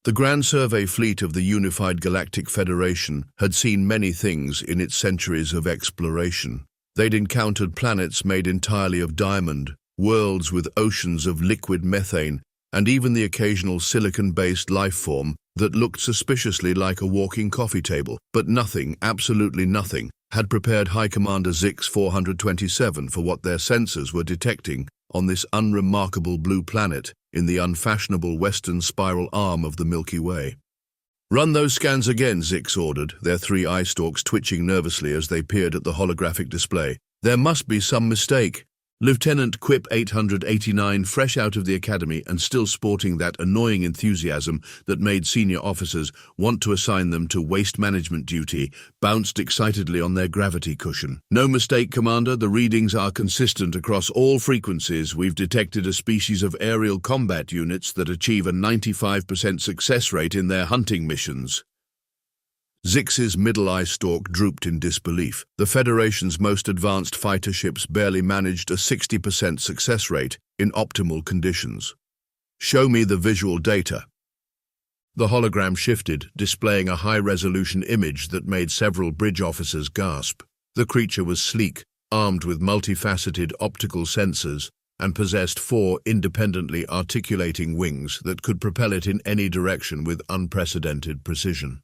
The Grand Survey fleet of the Unified Galactic Federation had seen many things in its centuries of exploration. They'd encountered planets made entirely of diamond, worlds with oceans of liquid methane, and even the occasional silicon-based life form that looked suspiciously like a walking coffee table. But nothing, absolutely nothing, had prepared High Commander Zix 427 for what their sensors were detecting on this unremarkable blue planet in the unfashionable western spiral arm of the Milky Way. "Run those scans again," Zix ordered, their three eye stalks twitching nervously as they peered at the holographic display. "There must be some mistake." Lieutenant Quip 889, fresh out of the academy and still sporting that annoying enthusiasm that made senior officers want to assign them to waste management duty, bounced excitedly on their gravity cushion. "No mistake, Commander. The readings are consistent across all frequencies. We've detected a species of aerial combat units that achieve a 95% success rate in their hunting missions." Zix's middle eye stalk drooped in disbelief. The Federation's most advanced fighter ships barely managed a 60% success rate in optimal conditions. "Show me the visual data." The hologram shifted, displaying a high-resolution image that made several bridge officers gasp. The creature was sleek, armed with multifaceted optical sensors, and possessed 4 independently articulating wings that could propel it in any direction with unprecedented precision.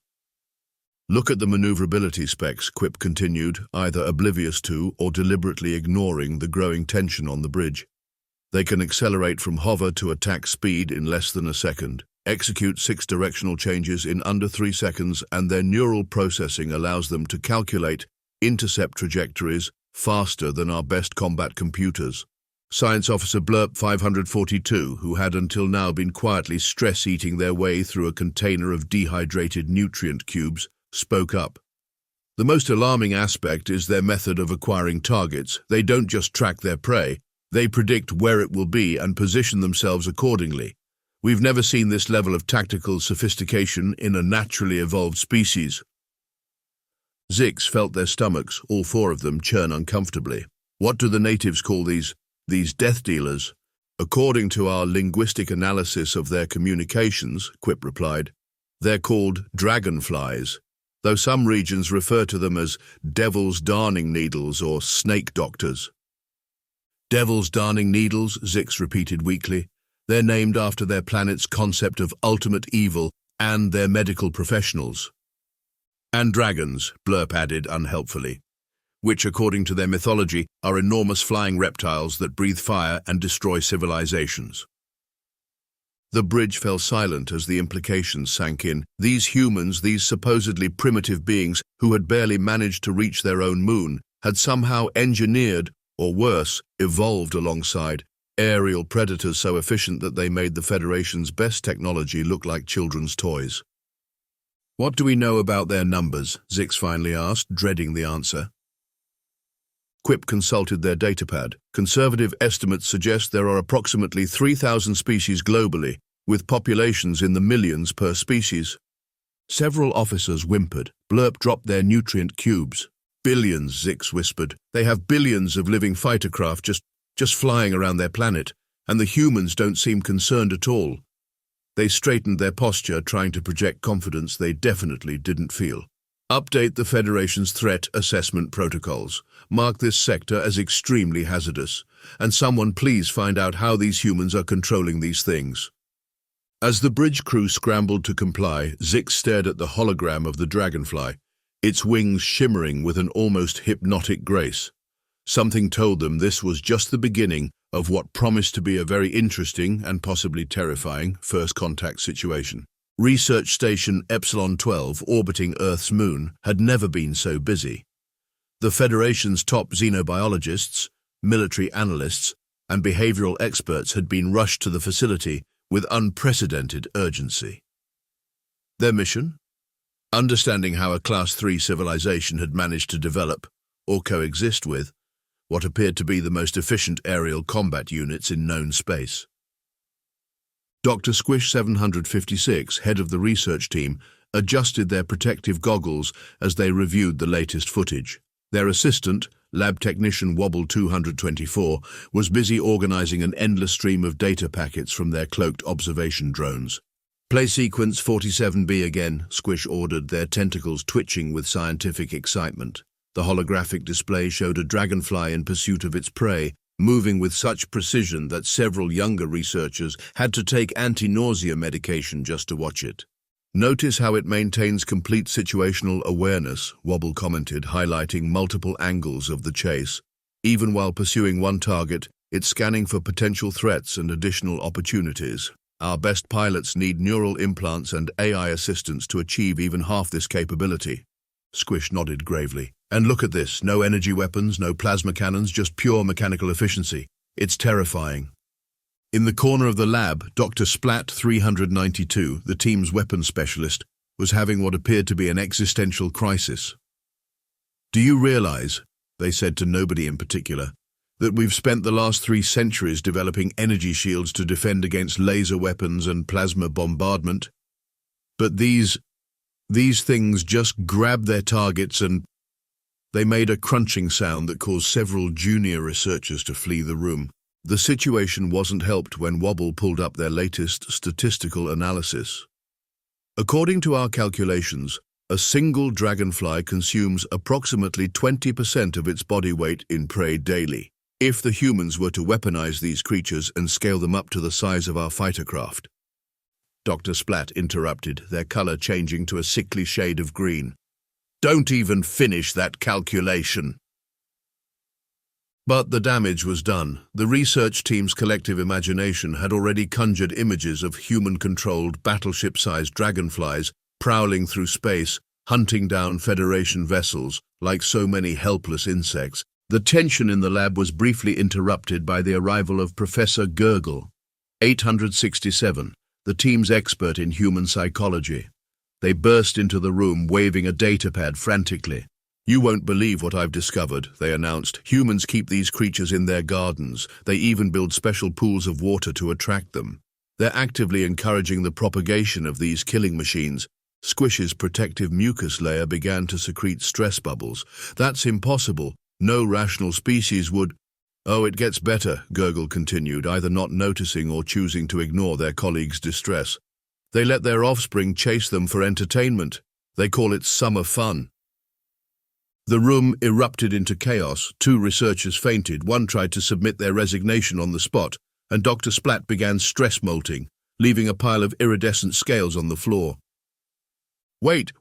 "Look at the maneuverability specs," Quip continued, either oblivious to or deliberately ignoring the growing tension on the bridge. "They can accelerate from hover to attack speed in less than a second, execute 6 directional changes in under 3 seconds, and their neural processing allows them to calculate intercept trajectories faster than our best combat computers." Science Officer Blurp 542, who had until now been quietly stress-eating their way through a container of dehydrated nutrient cubes, spoke up. "The most alarming aspect is their method of acquiring targets. They don't just track their prey, they predict where it will be and position themselves accordingly. We've never seen this level of tactical sophistication in a naturally evolved species." Zix felt their stomachs, all 4 of them, churn uncomfortably. "What do the natives call these death dealers?" "According to our linguistic analysis of their communications," Quip replied, "they're called dragonflies, though some regions refer to them as devil's darning needles or snake doctors." "Devil's darning needles," Zix repeated weakly. "They're named after their planet's concept of ultimate evil and their medical professionals." "And dragons," Blurp added unhelpfully, "which, according to their mythology, are enormous flying reptiles that breathe fire and destroy civilizations." The bridge fell silent as the implications sank in. These humans, these supposedly primitive beings who had barely managed to reach their own moon, had somehow engineered, or worse, evolved alongside aerial predators so efficient that they made the Federation's best technology look like children's toys. "What do we know about their numbers?" Zix finally asked, dreading the answer. Quip consulted their datapad. "Conservative estimates suggest there are approximately 3,000 species globally, with populations in the millions per species." Several officers whimpered. Blurp dropped their nutrient cubes. "Billions," Zix whispered. "They have billions of living fighter craft just flying around their planet, and the humans don't seem concerned at all." They straightened their posture, trying to project confidence they definitely didn't feel. "Update the Federation's threat assessment protocols. Mark this sector as extremely hazardous. And someone please find out how these humans are controlling these things." As the bridge crew scrambled to comply, Zix stared at the hologram of the Dragonfly, its wings shimmering with an almost hypnotic grace. Something told them this was just the beginning of what promised to be a very interesting and possibly terrifying first contact situation. Research Station Epsilon 12, orbiting Earth's moon, had never been so busy. The Federation's top xenobiologists, military analysts, and behavioral experts had been rushed to the facility with unprecedented urgency. Their mission? Understanding how a Class 3 civilization had managed to develop, or coexist with, what appeared to be the most efficient aerial combat units in known space. Dr. Squish 756, head of the research team, adjusted their protective goggles as they reviewed the latest footage. Their assistant, lab technician Wobble 224, was busy organizing an endless stream of data packets from their cloaked observation drones. Play sequence 47B again, Squish ordered, their tentacles twitching with scientific excitement. The holographic display showed a dragonfly in pursuit of its prey, moving with such precision that several younger researchers had to take anti-nausea medication just to watch it. Notice how it maintains complete situational awareness, Wobble commented, highlighting multiple angles of the chase. Even while pursuing one target, it's scanning for potential threats and additional opportunities. Our best pilots need neural implants and AI assistance to achieve even half this capability. Squish nodded gravely. And look at this, no energy weapons, no plasma cannons, just pure mechanical efficiency. It's terrifying. In the corner of the lab, Dr. Splat 392, the team's weapons specialist, was having what appeared to be an existential crisis. Do you realize, they said to nobody in particular, that we've spent the last 3 centuries developing energy shields to defend against laser weapons and plasma bombardment? But these things just grab their targets and... They made a crunching sound that caused several junior researchers to flee the room. The situation wasn't helped when Wobble pulled up their latest statistical analysis. According to our calculations, a single dragonfly consumes approximately 20% of its body weight in prey daily. If the humans were to weaponize these creatures and scale them up to the size of our fighter craft. Dr. Splat interrupted, their color changing to a sickly shade of green. Don't even finish that calculation. But the damage was done. The research team's collective imagination had already conjured images of human-controlled, battleship-sized dragonflies prowling through space, hunting down Federation vessels like so many helpless insects. The tension in the lab was briefly interrupted by the arrival of Professor Gurgle, 867, the team's expert in human psychology. They burst into the room, waving a datapad frantically. You won't believe what I've discovered, they announced. Humans keep these creatures in their gardens. They even build special pools of water to attract them. They're actively encouraging the propagation of these killing machines. Squish's protective mucus layer began to secrete stress bubbles. That's impossible. No rational species would... Oh, it gets better, Gurgle continued, either not noticing or choosing to ignore their colleagues' distress. They let their offspring chase them for entertainment. They call it summer fun. The room erupted into chaos. 2 researchers fainted, one tried to submit their resignation on the spot, and Dr. Splat began stress molting, leaving a pile of iridescent scales on the floor. Wait,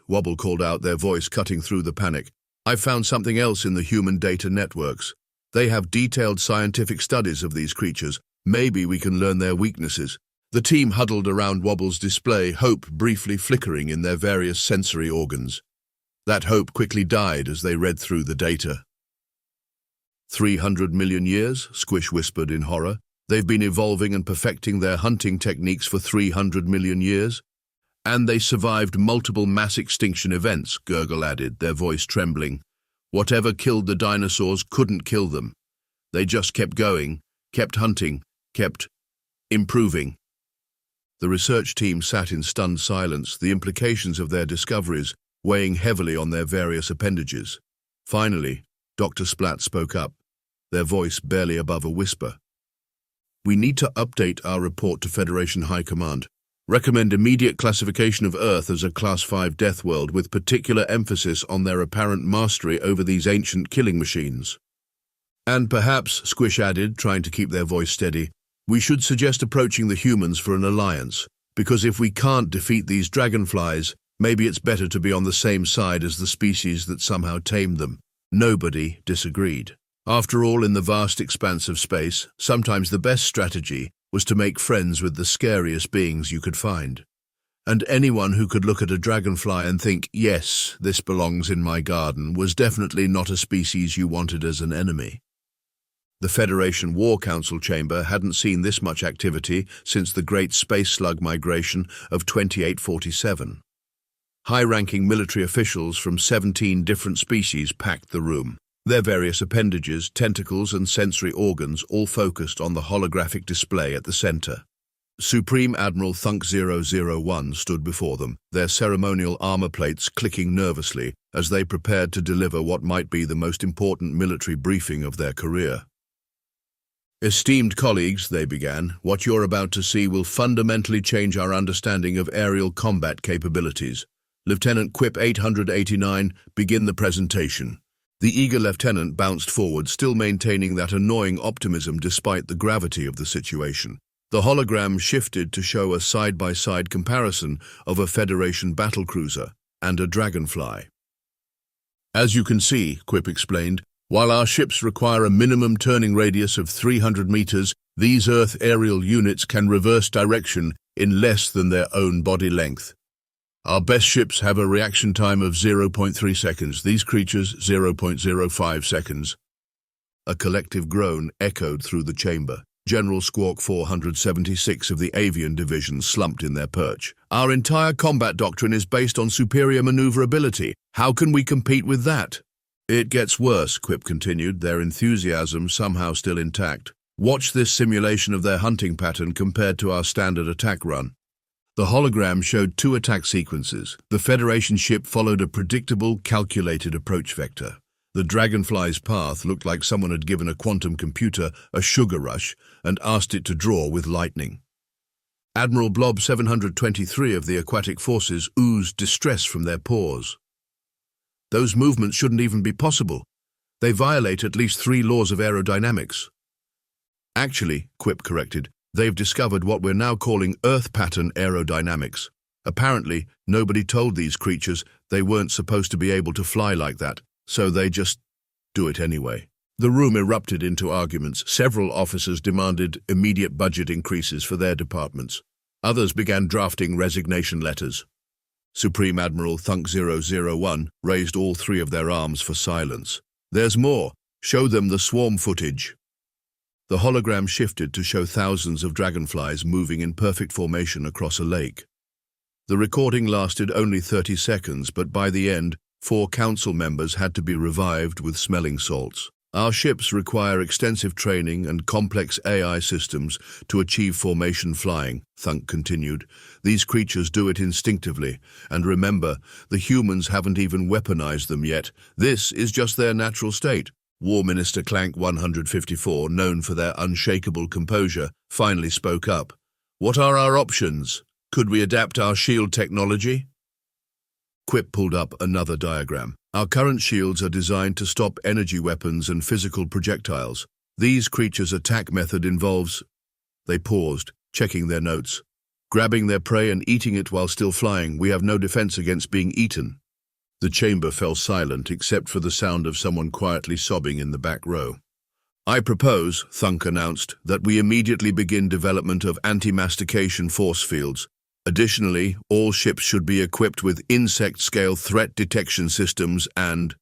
Wobble called out, their voice cutting through the panic. I've found something else in the human data networks. They have detailed scientific studies of these creatures. Maybe we can learn their weaknesses. The team huddled around Wobble's display, hope briefly flickering in their various sensory organs. That hope quickly died as they read through the data. 300 million years, Squish whispered in horror. They've been evolving and perfecting their hunting techniques for 300 million years. And they survived multiple mass extinction events, Gurgle added, their voice trembling. Whatever killed the dinosaurs couldn't kill them. They just kept going, kept hunting, kept improving. The research team sat in stunned silence, the implications of their discoveries weighing heavily on their various appendages. Finally, Dr. Splat spoke up, their voice barely above a whisper. We need to update our report to Federation High Command. Recommend immediate classification of Earth as a Class 5 death world with particular emphasis on their apparent mastery over these ancient killing machines. And perhaps, Squish added, trying to keep their voice steady, we should suggest approaching the humans for an alliance, because if we can't defeat these dragonflies, maybe it's better to be on the same side as the species that somehow tamed them. Nobody disagreed. After all, in the vast expanse of space, sometimes the best strategy was to make friends with the scariest beings you could find. And anyone who could look at a dragonfly and think, yes, this belongs in my garden, was definitely not a species you wanted as an enemy. The Federation War Council chamber hadn't seen this much activity since the Great Space Slug migration of 2847. High-ranking military officials from 17 different species packed the room. Their various appendages, tentacles, and sensory organs all focused on the holographic display at the center. Supreme Admiral Thunk 001 stood before them, their ceremonial armor plates clicking nervously as they prepared to deliver what might be the most important military briefing of their career. Esteemed colleagues, they began, what you're about to see will fundamentally change our understanding of aerial combat capabilities. Lieutenant Quip 889, begin the presentation. The eager lieutenant bounced forward, still maintaining that annoying optimism despite the gravity of the situation. The hologram shifted to show a side-by-side comparison of a Federation battlecruiser and a Dragonfly. As you can see, Quip explained, while our ships require a minimum turning radius of 300 meters, these Earth aerial units can reverse direction in less than their own body length. Our best ships have a reaction time of 0.3 seconds, these creatures 0.05 seconds. A collective groan echoed through the chamber. General Squawk 476 of the Avian Division slumped in their perch. Our entire combat doctrine is based on superior maneuverability. How can we compete with that? It gets worse, Quip continued, their enthusiasm somehow still intact. Watch this simulation of their hunting pattern compared to our standard attack run. The hologram showed 2 attack sequences. The Federation ship followed a predictable, calculated approach vector. The Dragonfly's path looked like someone had given a quantum computer a sugar rush and asked it to draw with lightning. Admiral Blob 723 of the Aquatic Forces oozed distress from their pores. Those movements shouldn't even be possible. They violate at least 3 laws of aerodynamics. Actually, Quip corrected, they've discovered what we're now calling Earth pattern aerodynamics. Apparently, nobody told these creatures they weren't supposed to be able to fly like that, so they just do it anyway. The room erupted into arguments. Several officers demanded immediate budget increases for their departments. Others began drafting resignation letters. Supreme Admiral Thunk 001 raised all 3 of their arms for silence. There's more. Show them the swarm footage. The hologram shifted to show thousands of dragonflies moving in perfect formation across a lake. The recording lasted only 30 seconds, but by the end, 4 council members had to be revived with smelling salts. Our ships require extensive training and complex AI systems to achieve formation flying, Thunk continued. These creatures do it instinctively, and remember, the humans haven't even weaponized them yet. This is just their natural state. War Minister Clank 154, known for their unshakable composure, finally spoke up. What are our options? Could we adapt our shield technology? Quip pulled up another diagram. Our current shields are designed to stop energy weapons and physical projectiles. These creatures' attack method involves... They paused, checking their notes. Grabbing their prey and eating it while still flying. We have no defense against being eaten. The chamber fell silent except for the sound of someone quietly sobbing in the back row. I propose, Thunk announced, that we immediately begin development of anti-mastication force fields. Additionally, all ships should be equipped with insect-scale threat detection systems and...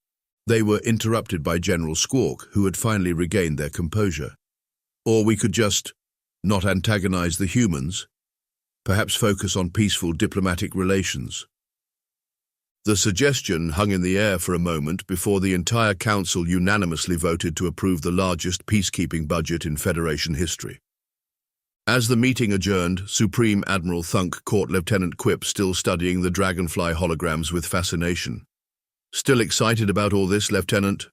They were interrupted by General Squawk, who had finally regained their composure. Or we could just not antagonize the humans, perhaps focus on peaceful diplomatic relations. The suggestion hung in the air for a moment before the entire council unanimously voted to approve the largest peacekeeping budget in Federation history. As the meeting adjourned, Supreme Admiral Thunk caught Lieutenant Quip still studying the Dragonfly holograms with fascination. Still excited about all this, Lieutenant?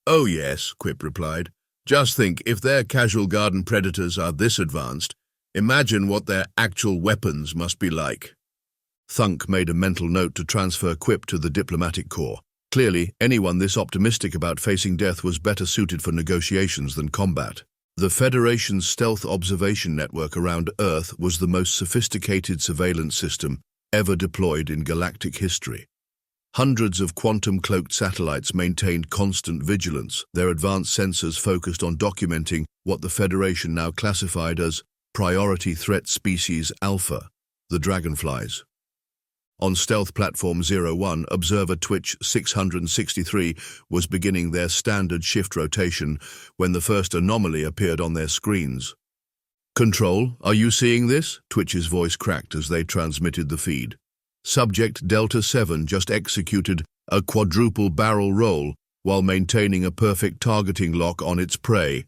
Oh yes, Quip replied. Just think, if their casual garden predators are this advanced, imagine what their actual weapons must be like. Thunk made a mental note to transfer Quip to the diplomatic corps. Clearly, anyone this optimistic about facing death was better suited for negotiations than combat. The Federation's stealth observation network around Earth was the most sophisticated surveillance system ever deployed in galactic history. Hundreds of quantum-cloaked satellites maintained constant vigilance, their advanced sensors focused on documenting what the Federation now classified as Priority Threat Species Alpha, the Dragonflies. On Stealth Platform 01, Observer Twitch 663 was beginning their standard shift rotation when the first anomaly appeared on their screens. Control, are you seeing this? Twitch's voice cracked as they transmitted the feed. Subject Delta 7 just executed a quadruple barrel roll while maintaining a perfect targeting lock on its prey.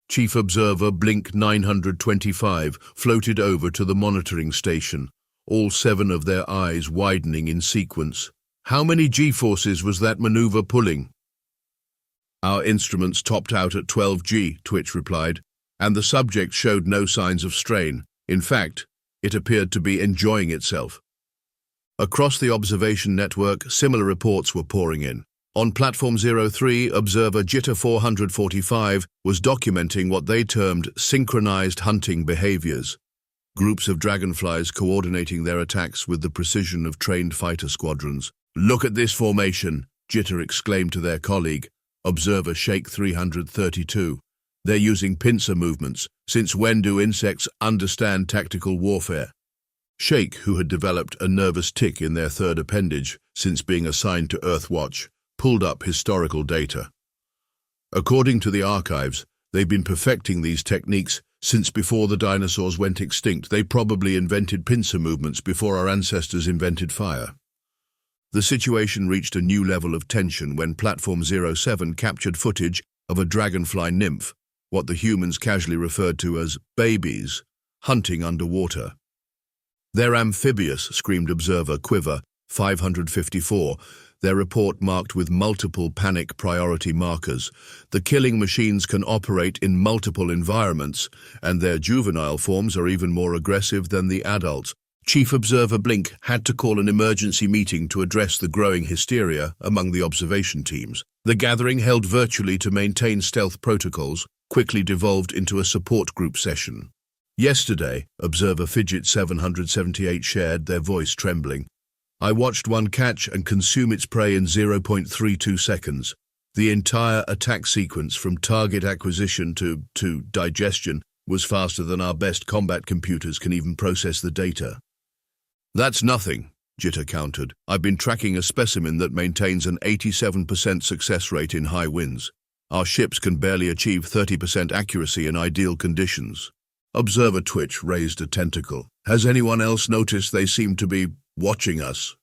Chief Observer Blink 925 floated over to the monitoring station, all 7 of their eyes widening in sequence. How many G-forces was that maneuver pulling? Our instruments topped out at 12 G, Twitch replied. and the subject showed no signs of strain. In fact, it appeared to be enjoying itself. Across the observation network, similar reports were pouring in. On Platform 03, observer Jitter 445 was documenting what they termed synchronized hunting behaviors. Groups of dragonflies coordinating their attacks with the precision of trained fighter squadrons. "Look at this formation," Jitter exclaimed to their colleague, observer Sheikh 332. "They're using pincer movements. Since when do insects understand tactical warfare?" Sheikh, who had developed a nervous tic in their third appendage since being assigned to Earthwatch, pulled up historical data. According to the archives, they've been perfecting these techniques since before the dinosaurs went extinct. They probably invented pincer movements before our ancestors invented fire. The situation reached a new level of tension when Platform 07 captured footage of a dragonfly nymph, what the humans casually referred to as babies, hunting underwater. "They're amphibious," screamed observer Quiver 554, their report marked with multiple panic priority markers. "The killing machines can operate in multiple environments, and their juvenile forms are even more aggressive than the adults." Chief Observer Blink had to call an emergency meeting to address the growing hysteria among the observation teams. The gathering, held virtually to maintain stealth protocols, quickly devolved into a support group session. "Yesterday," Observer Fidget 778 shared, their voice trembling, "I watched one catch and consume its prey in 0.32 seconds. The entire attack sequence from target acquisition to digestion was faster than our best combat computers can even process the data." "That's nothing," Jitter countered. "I've been tracking a specimen that maintains an 87% success rate in high winds. Our ships can barely achieve 30% accuracy in ideal conditions." Observer Twitch raised a tentacle. "Has anyone else noticed they seem to be watching us?"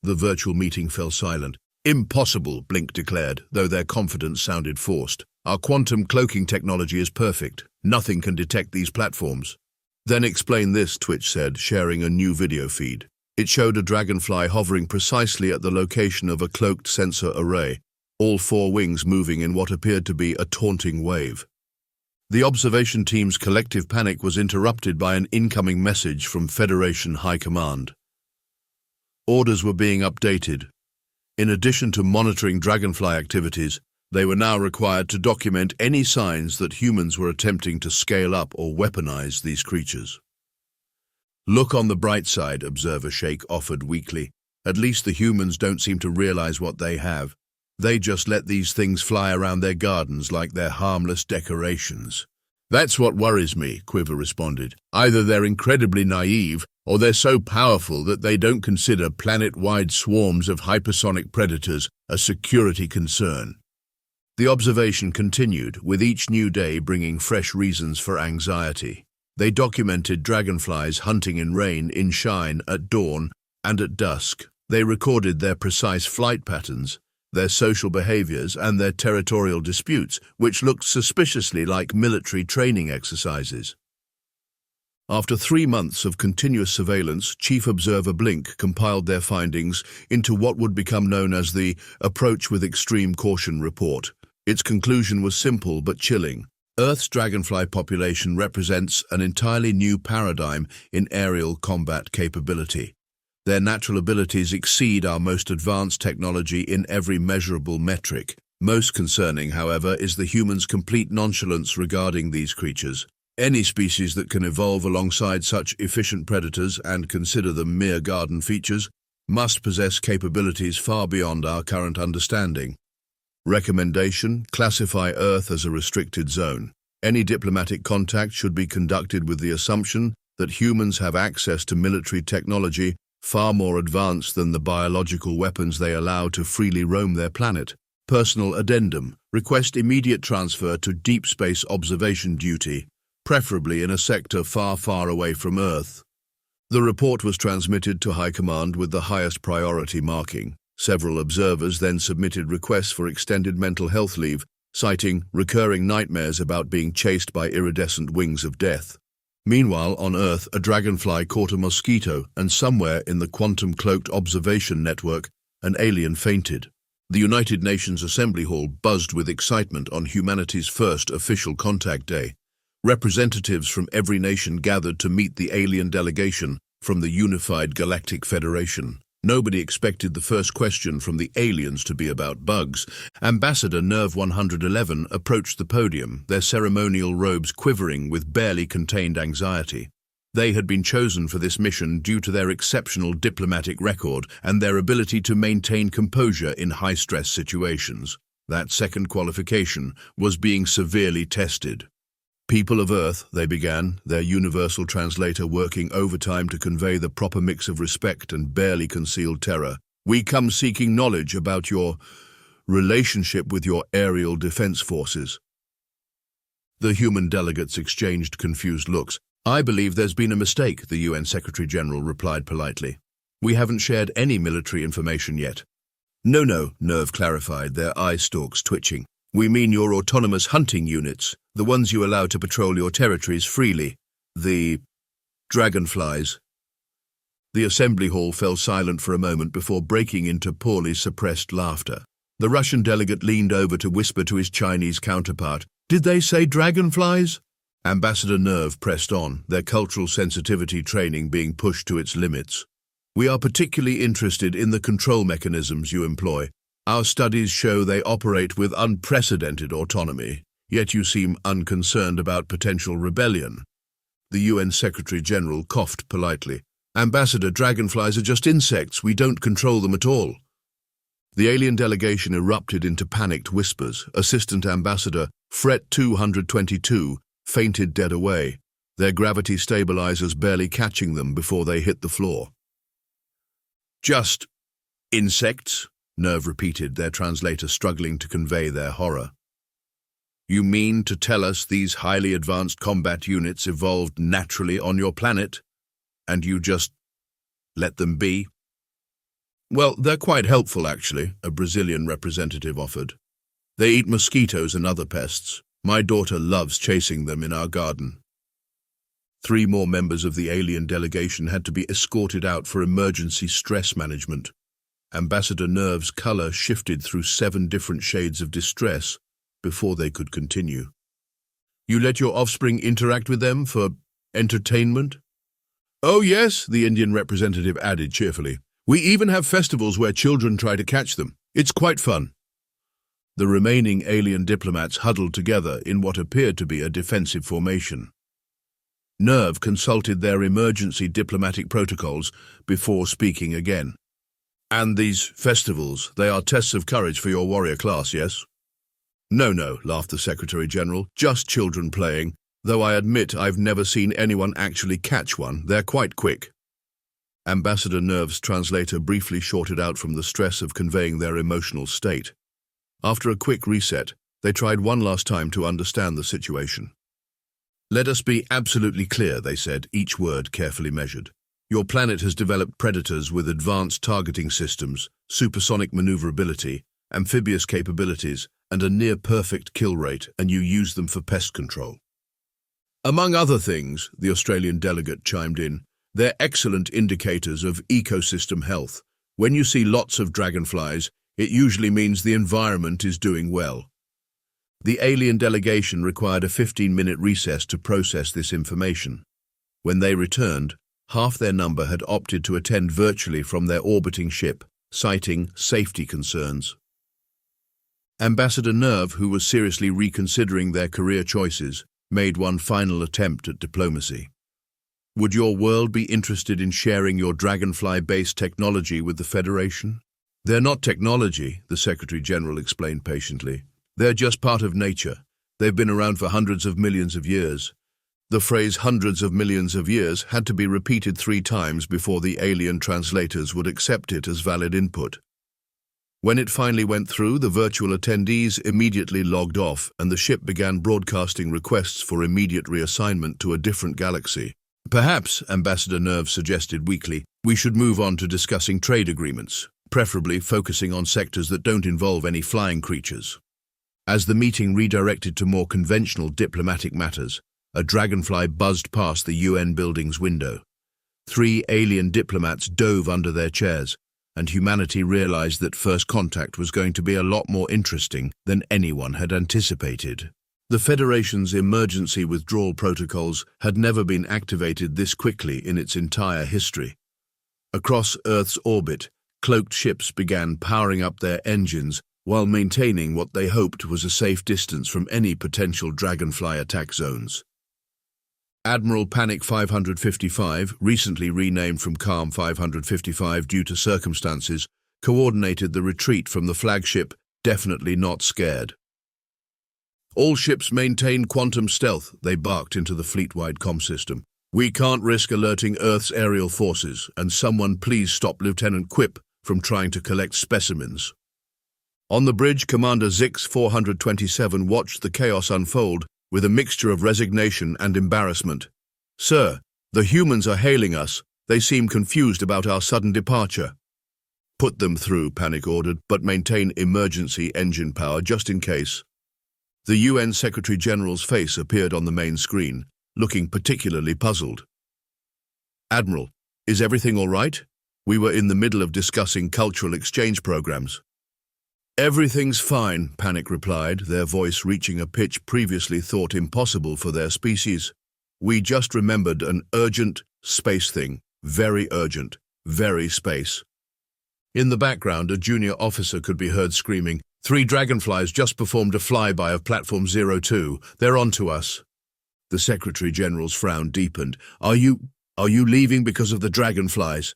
The virtual meeting fell silent. "Impossible," Blink declared, though their confidence sounded forced. "Our quantum cloaking technology is perfect. Nothing can detect these platforms." "Then explain this," Twitch said, sharing a new video feed. It showed a dragonfly hovering precisely at the location of a cloaked sensor array, all four wings moving in what appeared to be a taunting wave. The observation team's collective panic was interrupted by an incoming message from Federation High Command. Orders were being updated. In addition to monitoring dragonfly activities, they were now required to document any signs that humans were attempting to scale up or weaponize these creatures. "Look on the bright side," Observer Sheikh offered weakly. "At least the humans don't seem to realize what they have. They just let these things fly around their gardens like they're harmless decorations." "That's what worries me," Quiver responded. "Either they're incredibly naive, or they're so powerful that they don't consider planet-wide swarms of hypersonic predators a security concern." The observation continued, with each new day bringing fresh reasons for anxiety. They documented dragonflies hunting in rain, in shine, at dawn, and at dusk. They recorded their precise flight patterns, their social behaviors, and their territorial disputes, which looked suspiciously like military training exercises. After 3 months of continuous surveillance, Chief Observer Blink compiled their findings into what would become known as the Approach with Extreme Caution report. Its conclusion was simple but chilling. Earth's dragonfly population represents an entirely new paradigm in aerial combat capability. Their natural abilities exceed our most advanced technology in every measurable metric. Most concerning, however, is the humans' complete nonchalance regarding these creatures. Any species that can evolve alongside such efficient predators and consider them mere garden features must possess capabilities far beyond our current understanding. Recommendation: classify Earth as a restricted zone. Any diplomatic contact should be conducted with the assumption that humans have access to military technology far more advanced than the biological weapons they allow to freely roam their planet. Personal addendum: request immediate transfer to deep space observation duty, preferably in a sector far, far away from Earth. The report was transmitted to High Command with the highest priority marking. Several observers then submitted requests for extended mental health leave, citing recurring nightmares about being chased by iridescent wings of death. Meanwhile, on Earth, a dragonfly caught a mosquito, and somewhere in the quantum-cloaked observation network, an alien fainted. The United Nations Assembly Hall buzzed with excitement on humanity's first official contact day. Representatives from every nation gathered to meet the alien delegation from the Unified Galactic Federation. Nobody expected the first question from the aliens to be about bugs. Ambassador Nerve 111 approached the podium, their ceremonial robes quivering with barely contained anxiety. They had been chosen for this mission due to their exceptional diplomatic record and their ability to maintain composure in high-stress situations. That second qualification was being severely tested. "People of Earth," they began, their universal translator working overtime to convey the proper mix of respect and barely concealed terror. "We come seeking knowledge about your relationship with your aerial defense forces." The human delegates exchanged confused looks. "I believe there's been a mistake," the UN Secretary-General replied politely. "We haven't shared any military information yet." No, Nerve clarified, their eye stalks twitching. "We mean your autonomous hunting units, the ones you allow to patrol your territories freely. The Dragonflies." The assembly hall fell silent for a moment before breaking into poorly suppressed laughter. The Russian delegate leaned over to whisper to his Chinese counterpart, "Did they say dragonflies?" Ambassador Nerve pressed on, their cultural sensitivity training being pushed to its limits. "We are particularly interested in the control mechanisms you employ. Our studies show they operate with unprecedented autonomy, yet you seem unconcerned about potential rebellion." The UN Secretary-General coughed politely. "Ambassador, dragonflies are just insects. We don't control them at all." The alien delegation erupted into panicked whispers. Assistant Ambassador Fret 222 fainted dead away, their gravity stabilizers barely catching them before they hit the floor. "Just insects?" Nerve repeated, their translator struggling to convey their horror. "You mean to tell us these highly advanced combat units evolved naturally on your planet, and you just let them be?" "Well, they're quite helpful, actually," a Brazilian representative offered. "They eat mosquitoes and other pests. My daughter loves chasing them in our garden." 3 more members of the alien delegation had to be escorted out for emergency stress management. Ambassador Nerve's color shifted through 7 different shades of distress before they could continue. "You let your offspring interact with them for entertainment?" "Oh yes," the Indian representative added cheerfully. "We even have festivals where children try to catch them. It's quite fun." The remaining alien diplomats huddled together in what appeared to be a defensive formation. Nerve consulted their emergency diplomatic protocols before speaking again. "And these festivals, they are tests of courage for your warrior class, yes?" No, laughed the Secretary-General. "Just children playing, though I admit I've never seen anyone actually catch one. They're quite quick." Ambassador Nerve's translator briefly shorted out from the stress of conveying their emotional state. After a quick reset, they tried one last time to understand the situation. "Let us be absolutely clear," they said, each word carefully measured. "Your planet has developed predators with advanced targeting systems, supersonic maneuverability, amphibious capabilities, and a near-perfect kill rate, and you use them for pest control." "Among other things," the Australian delegate chimed in, "they're excellent indicators of ecosystem health. When you see lots of dragonflies, it usually means the environment is doing well." The alien delegation required a 15-minute recess to process this information. When they returned, half their number had opted to attend virtually from their orbiting ship, citing safety concerns. Ambassador Nerve, who was seriously reconsidering their career choices, made one final attempt at diplomacy. "Would your world be interested in sharing your dragonfly-based technology with the Federation?" "They're not technology," the Secretary-General explained patiently. "They're just part of nature. They've been around for hundreds of millions of years." The phrase "hundreds of millions of years" had to be repeated 3 times before the alien translators would accept it as valid input. When it finally went through, the virtual attendees immediately logged off, and the ship began broadcasting requests for immediate reassignment to a different galaxy. "Perhaps," Ambassador Nerve suggested weakly, "we should move on to discussing trade agreements, preferably focusing on sectors that don't involve any flying creatures." As the meeting redirected to more conventional diplomatic matters, a dragonfly buzzed past the UN building's window. 3 alien diplomats dove under their chairs, and humanity realized that first contact was going to be a lot more interesting than anyone had anticipated. The Federation's emergency withdrawal protocols had never been activated this quickly in its entire history. Across Earth's orbit, cloaked ships began powering up their engines while maintaining what they hoped was a safe distance from any potential Dragonfly attack zones. Admiral Panic 555, recently renamed from Calm 555 due to circumstances, coordinated the retreat from the flagship, definitely not scared. All ships maintain quantum stealth, they barked into the fleet-wide comm system. We can't risk alerting Earth's aerial forces, and someone please stop Lieutenant Quip from trying to collect specimens. On the bridge, Commander Zix 427 watched the chaos unfold with a mixture of resignation and embarrassment. Sir, the humans are hailing us. They seem confused about our sudden departure. Put them through, Panic ordered, but maintain emergency engine power just in case. The UN Secretary-General's face appeared on the main screen, looking particularly puzzled. Admiral, is everything all right? We were in the middle of discussing cultural exchange programs. Everything's fine, Panic replied, their voice reaching a pitch previously thought impossible for their species. We just remembered an urgent space thing. Very urgent. Very space. In the background, a junior officer could be heard screaming, 3 dragonflies just performed a flyby of Platform 02. They're on to us. The Secretary-General's frown deepened. Are you leaving because of the dragonflies?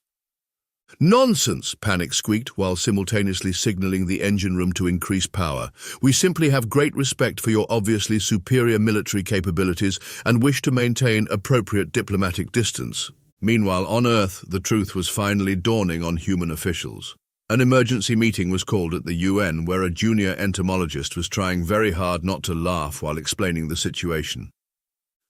Nonsense, Panic squeaked while simultaneously signaling the engine room to increase power. We simply have great respect for your obviously superior military capabilities and wish to maintain appropriate diplomatic distance. Meanwhile, on Earth, the truth was finally dawning on human officials. An emergency meeting was called at the UN where a junior entomologist was trying very hard not to laugh while explaining the situation.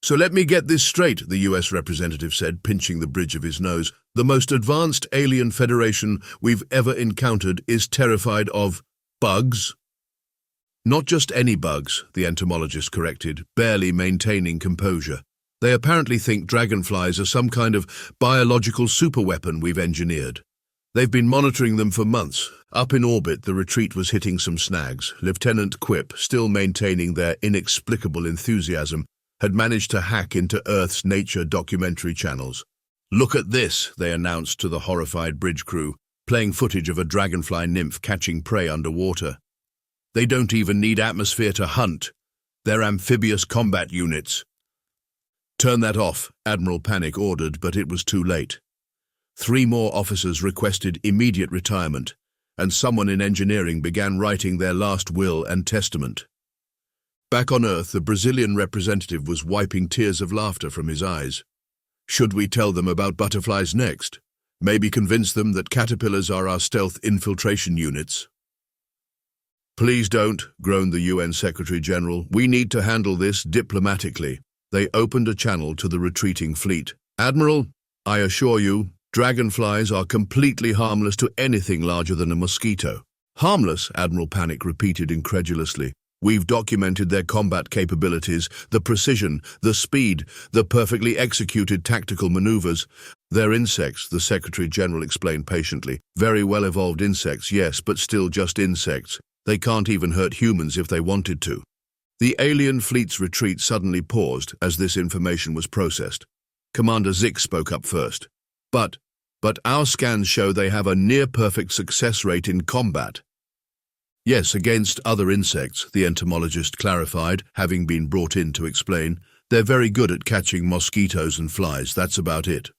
So let me get this straight, the US representative said, pinching the bridge of his nose. The most advanced alien federation we've ever encountered is terrified of bugs? Not just any bugs, the entomologist corrected, barely maintaining composure. They apparently think dragonflies are some kind of biological superweapon we've engineered. They've been monitoring them for months. Up in orbit, the retreat was hitting some snags. Lieutenant Quip, still maintaining their inexplicable enthusiasm, had managed to hack into Earth's nature documentary channels. Look at this, they announced to the horrified bridge crew, playing footage of a dragonfly nymph catching prey underwater. They don't even need atmosphere to hunt. They're amphibious combat units. Turn that off, Admiral Panic ordered, but it was too late. 3 more officers requested immediate retirement, and someone in engineering began writing their last will and testament. Back on Earth, the Brazilian representative was wiping tears of laughter from his eyes. Should we tell them about butterflies next? Maybe convince them that caterpillars are our stealth infiltration units? Please don't, groaned the UN Secretary-General. We need to handle this diplomatically. They opened a channel to the retreating fleet. Admiral, I assure you, dragonflies are completely harmless to anything larger than a mosquito. Harmless, Admiral Panic repeated incredulously. We've documented their combat capabilities, the precision, the speed, the perfectly executed tactical maneuvers. They're insects, the Secretary-General explained patiently. Very well-evolved insects, yes, but still just insects. They can't even hurt humans if they wanted to. The alien fleet's retreat suddenly paused as this information was processed. Commander Zix spoke up first. But our scans show they have a near-perfect success rate in combat. Yes, against other insects, the entomologist clarified, having been brought in to explain. They're very good at catching mosquitoes and flies, that's about it.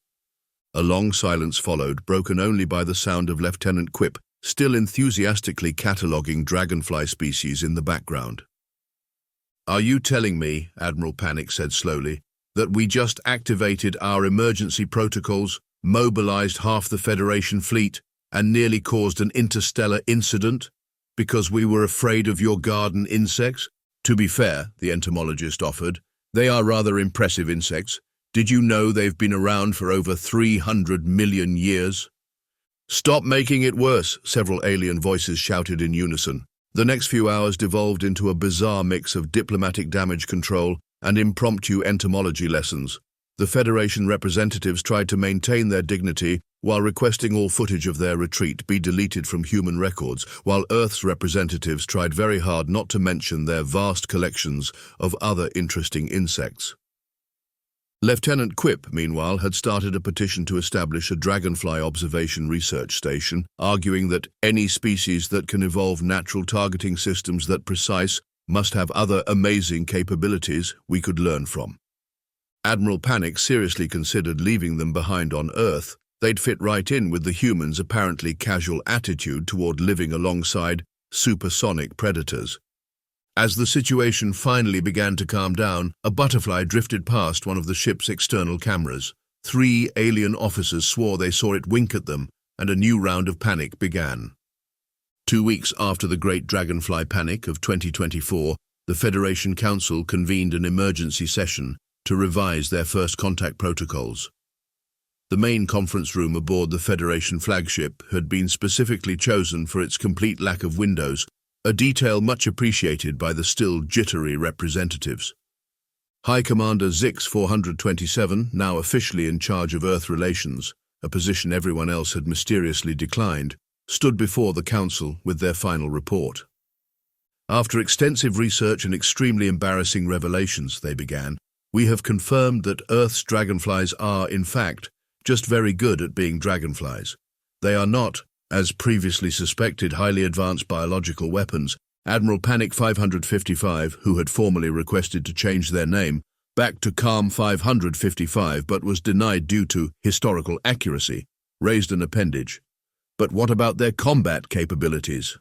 A long silence followed, broken only by the sound of Lieutenant Quip, still enthusiastically cataloguing dragonfly species in the background. Are you telling me, Admiral Panic said slowly, that we just activated our emergency protocols, mobilized half the Federation fleet, and nearly caused an interstellar incident? Because we were afraid of your garden insects? To be fair, the entomologist offered, they are rather impressive insects. Did you know they've been around for over 300 million years? Stop making it worse, several alien voices shouted in unison. The next few hours devolved into a bizarre mix of diplomatic damage control and impromptu entomology lessons. The Federation representatives tried to maintain their dignity while requesting all footage of their retreat be deleted from human records, while Earth's representatives tried very hard not to mention their vast collections of other interesting insects. Lieutenant Quip, meanwhile, had started a petition to establish a dragonfly observation research station, arguing that any species that can evolve natural targeting systems that precise must have other amazing capabilities we could learn from. Admiral Panic seriously considered leaving them behind on Earth. They'd fit right in with the humans' apparently casual attitude toward living alongside supersonic predators. As the situation finally began to calm down, a butterfly drifted past one of the ship's external cameras. 3 alien officers swore they saw it wink at them, and a new round of panic began. 2 weeks after the Great Dragonfly Panic of 2024, the Federation Council convened an emergency session to revise their first contact protocols. The main conference room aboard the Federation flagship had been specifically chosen for its complete lack of windows, a detail much appreciated by the still jittery representatives. High Commander Zix 427, now officially in charge of Earth relations, a position everyone else had mysteriously declined, stood before the Council with their final report. After extensive research and extremely embarrassing revelations, they began, we have confirmed that Earth's dragonflies are, in fact, just very good at being dragonflies. They are not, as previously suspected, highly advanced biological weapons. Admiral Panic 555, who had formally requested to change their name back to Calm 555 but was denied due to historical accuracy, raised an appendage. But what about their combat capabilities?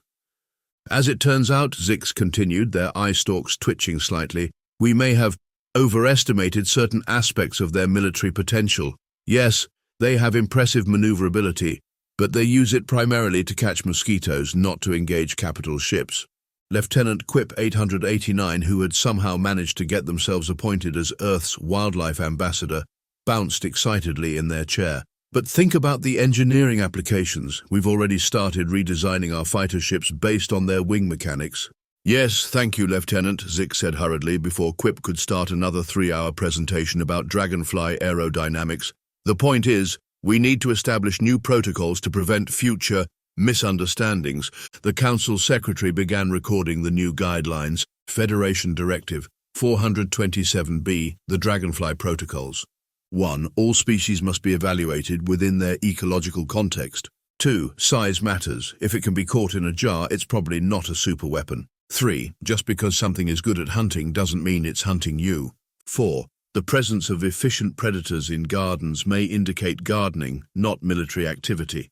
As it turns out, Zix continued, their eye stalks twitching slightly, we may have overestimated certain aspects of their military potential. Yes, they have impressive maneuverability, but they use it primarily to catch mosquitoes, not to engage capital ships. Lieutenant Quip 889, who had somehow managed to get themselves appointed as Earth's wildlife ambassador, bounced excitedly in their chair. But think about the engineering applications. We've already started redesigning our fighter ships based on their wing mechanics. Yes, thank you, Lieutenant, Zix said hurriedly before Quip could start another 3-hour presentation about dragonfly aerodynamics. The point is, we need to establish new protocols to prevent future misunderstandings. The Council Secretary began recording the new guidelines. Federation Directive 427B, the Dragonfly Protocols. 1. All species must be evaluated within their ecological context. 2. Size matters. If it can be caught in a jar, it's probably not a superweapon. 3. Just because something is good at hunting doesn't mean it's hunting you. 4. The presence of efficient predators in gardens may indicate gardening, not military activity.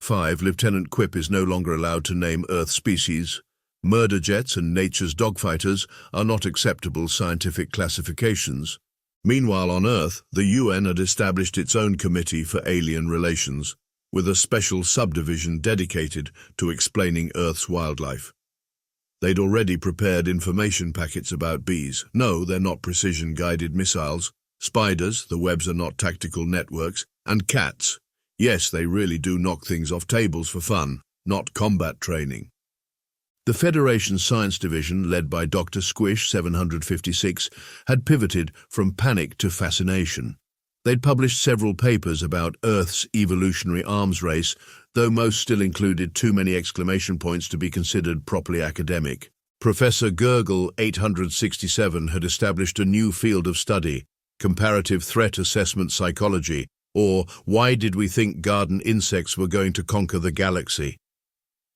5. Lieutenant Quip is no longer allowed to name Earth species. Murder jets and nature's dogfighters are not acceptable scientific classifications. Meanwhile, on Earth, the UN had established its own Committee for Alien Relations, with a special subdivision dedicated to explaining Earth's wildlife. They'd already prepared information packets about bees. No, they're not precision-guided missiles. Spiders, the webs are not tactical networks. And cats. Yes, they really do knock things off tables for fun, not combat training. The Federation Science Division, led by Dr. Squish 756, had pivoted from panic to fascination. They'd published several papers about Earth's evolutionary arms race, though most still included too many exclamation points to be considered properly academic. Professor Gurgle 867 had established a new field of study, comparative threat assessment psychology, or why did we think garden insects were going to conquer the galaxy?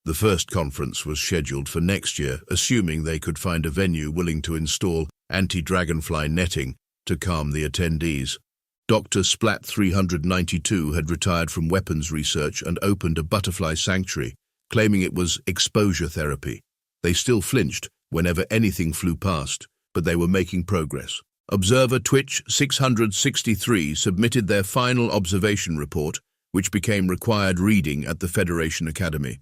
The first conference was scheduled for next year, assuming they could find a venue willing to install anti-dragonfly netting to calm the attendees. Dr. Splat 392 had retired from weapons research and opened a butterfly sanctuary, claiming it was exposure therapy. They still flinched whenever anything flew past, but they were making progress. Observer Twitch 663 submitted their final observation report, which became required reading at the Federation Academy.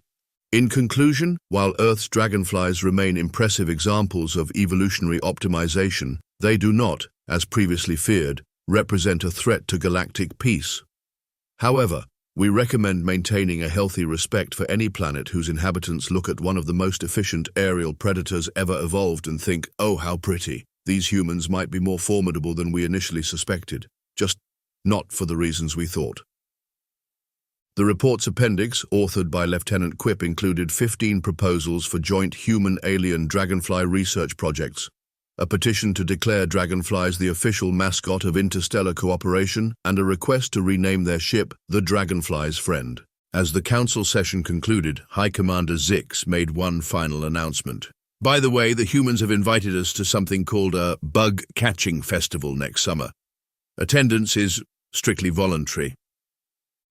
In conclusion, while Earth's dragonflies remain impressive examples of evolutionary optimization, they do not, as previously feared, represent a threat to galactic peace. However, we recommend maintaining a healthy respect for any planet whose inhabitants look at one of the most efficient aerial predators ever evolved and think, oh, how pretty. These humans might be more formidable than we initially suspected. just not for the reasons we thought. The report's appendix, authored by Lieutenant Quip, included 15 proposals for joint human-alien dragonfly research projects, a petition to declare dragonflies the official mascot of interstellar cooperation, and a request to rename their ship the Dragonfly's Friend. As the council session concluded, High Commander Zix made one final announcement. By the way, the humans have invited us to something called a bug-catching festival next summer. Attendance is strictly voluntary.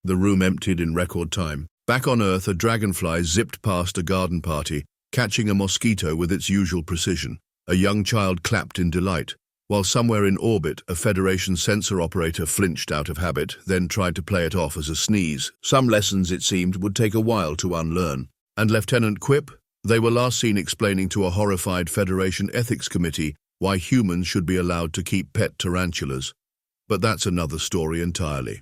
The room emptied in record time. Back on Earth, a dragonfly zipped past a garden party, catching a mosquito with its usual precision. A young child clapped in delight, while somewhere in orbit, a Federation sensor operator flinched out of habit, then tried to play it off as a sneeze. Some lessons, it seemed, would take a while to unlearn. And Lieutenant Quip? They were last seen explaining to a horrified Federation ethics committee why humans should be allowed to keep pet tarantulas. But that's another story entirely.